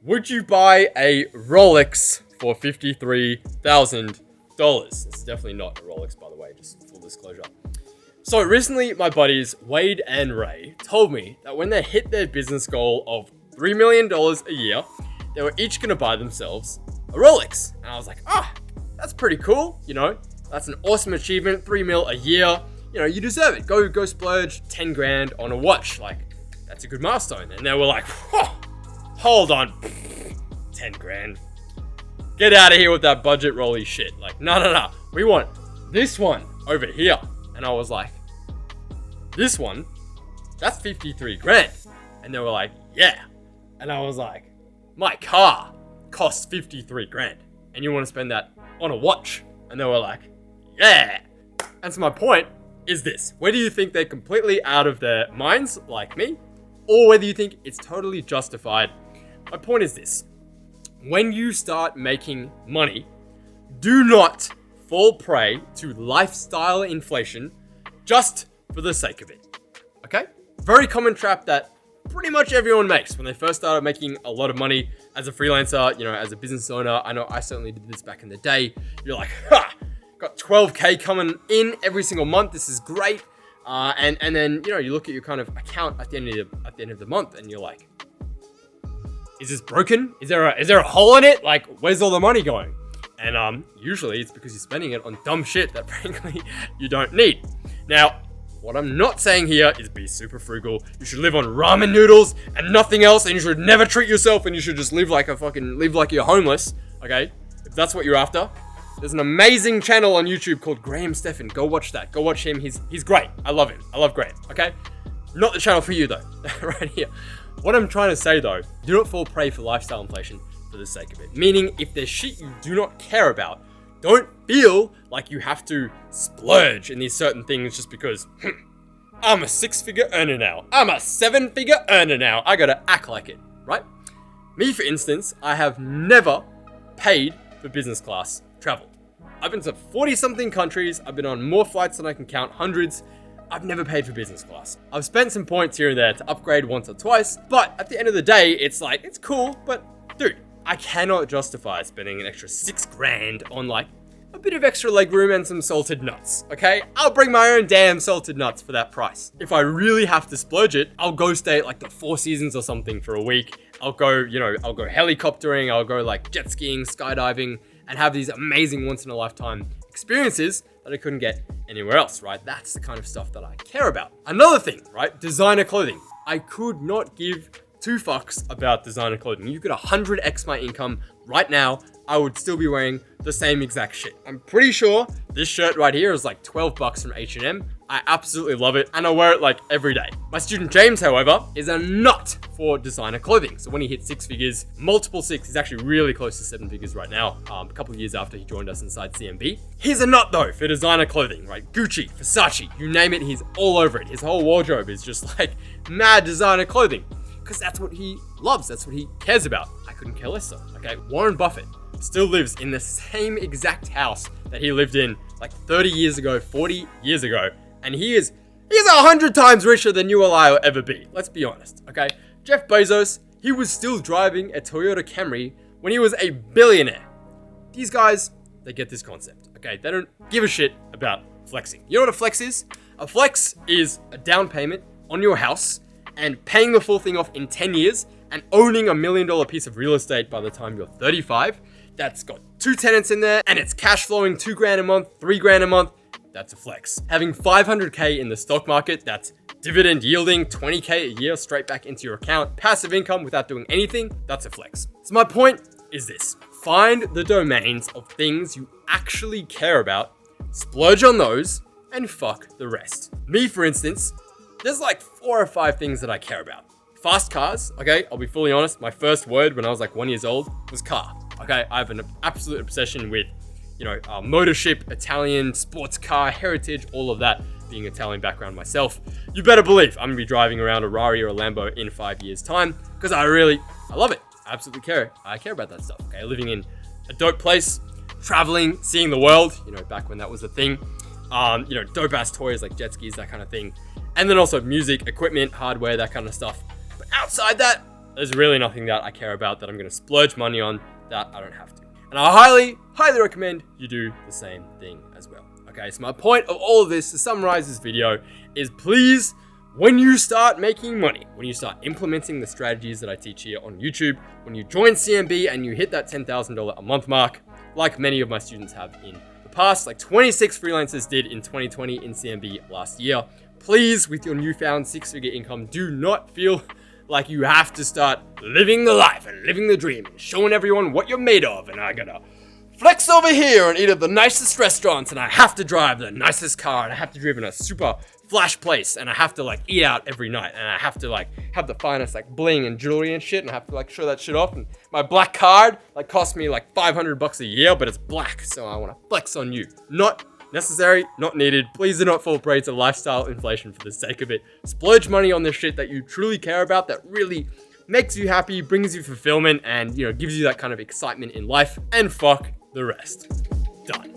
Would you buy a Rolex for $53,000? It's definitely not a Rolex, by the way, just full disclosure. So recently, my buddies Wade and Ray told me that when they hit their business goal of $3 million a year, they were each going to buy themselves a Rolex. And I was like, that's pretty cool. You know, that's an awesome achievement. 3 mil a year. You know, you deserve it. Go splurge 10 grand on a watch. Like, that's a good milestone. And they were like, hold on. 10 grand. Get out of here with that budget rolly shit. Like, no. We want this one over here. And I was like, this one? That's 53 grand. And they were like, yeah. And I was like, my car costs 53 grand. And you want to spend that on a watch? And they were like, yeah. And so my point is this. Whether you think they're completely out of their minds, like me, or whether you think it's totally justified, my point is this. When you start making money, do not fall prey to lifestyle inflation just for the sake of it. Okay? Very common trap that pretty much everyone makes when they first started making a lot of money as a freelancer, you know, as a business owner. I know I certainly did this back in the day. You're like, got 12K coming in every single month. This is great. And then, you know, you look at your kind of account at the end of the month and you're like, is this broken? Is there a hole in it? Like, where's all the money going? And usually it's because you're spending it on dumb shit that frankly you don't need. Now, what I'm not saying here is be super frugal. You should live on ramen noodles and nothing else, and you should never treat yourself, and you should just live like you're homeless. Okay? If that's what you're after. There's an amazing channel on YouTube called Graham Stephan. Go watch that. Go watch him. He's great. I love him. I love Graham. Okay? Not the channel for you though. Right here. What I'm trying to say though, do not fall prey for lifestyle inflation for the sake of it. Meaning, if there's shit you do not care about, don't feel like you have to splurge in these certain things just because, I'm a 6-figure earner now. I'm a 7-figure earner now. I gotta act like it, right? Me, for instance, I have never paid for business class travel. I've been to 40-something countries. I've been on more flights than I can count, hundreds. I've never paid for business class. I've spent some points here and there to upgrade once or twice, but at the end of the day, it's like, it's cool, but dude, I cannot justify spending an extra 6 grand on like a bit of extra legroom and some salted nuts, okay? I'll bring my own damn salted nuts for that price. If I really have to splurge it, I'll go stay at like the Four Seasons or something for a week. I'll go helicoptering, I'll go like jet skiing, skydiving, and have these amazing once in a lifetime experiences that I couldn't get anywhere else, right? That's the kind of stuff that I care about. Another thing, right? Designer clothing. I could not give 2 fucks about designer clothing. You could 100x my income right now, I would still be wearing the same exact shit. I'm pretty sure this shirt right here is like 12 bucks from H&M. I absolutely love it, and I wear it like every day. My student James, however, is a nut for designer clothing. So when he hits 6 figures, multiple 6, he's actually really close to 7 figures right now, a couple of years after he joined us inside CMB. He's a nut though for designer clothing, right? Gucci, Versace, you name it, he's all over it. His whole wardrobe is just like mad designer clothing, because that's what he loves, that's what he cares about. I couldn't care less so, okay? Warren Buffett still lives in the same exact house that he lived in like 30 years ago, 40 years ago, and he's 100 times richer than you or I will ever be. Let's be honest, okay? Jeff Bezos, he was still driving a Toyota Camry when he was a billionaire. These guys, they get this concept, okay? They don't give a shit about flexing. You know what a flex is? A flex is a down payment on your house and paying the full thing off in 10 years and owning $1 million piece of real estate by the time you're 35. That's got 2 tenants in there and it's cash flowing 2 grand a month, 3 grand a month. That's a flex. Having 500K in the stock market, that's dividend yielding 20K a year straight back into your account. Passive income without doing anything, that's a flex. So my point is this. Find the domains of things you actually care about, splurge on those, and fuck the rest. Me, for instance, there's like 4 or 5 things that I care about. Fast cars, okay? I'll be fully honest. My first word when I was like 1 year old was car. Okay, I have an absolute obsession with, motorship, Italian, sports car, heritage, all of that, being Italian background myself. You better believe I'm gonna be driving around a Rari or a Lambo in 5 years' time, because I love it. I absolutely care. I care about that stuff, okay? Living in a dope place, traveling, seeing the world, back when that was a thing. Dope ass toys like jet skis, that kind of thing. And then also music, equipment, hardware, that kind of stuff. But outside that, There's really nothing that I care about that I'm going to splurge money on that I don't have to. And I highly, highly recommend you do the same thing as well. Okay, so my point of all of this, to summarize this video, is please, when you start making money, when you start implementing the strategies that I teach here on YouTube, when you join CMB and you hit that $10,000 a month mark, like many of my students have in the past, like 26 freelancers did in 2020 in CMB last year, please, with your newfound six-figure income, do not feel like you have to start living the life and living the dream and showing everyone what you're made of. And I gotta flex over here and eat at the nicest restaurants, and I have to drive the nicest car, and I have to drive in a super flash place, and I have to like eat out every night, and I have to like have the finest like bling and jewelry and shit, and I have to like show that shit off. And my black card like cost me like $500 a year, but it's black, so I want to flex on you. Not necessary, not needed. Please do not fall prey to lifestyle inflation for the sake of it. Splurge money on the shit that you truly care about, that really makes you happy, brings you fulfillment, and gives you that kind of excitement in life, and fuck the rest. Done.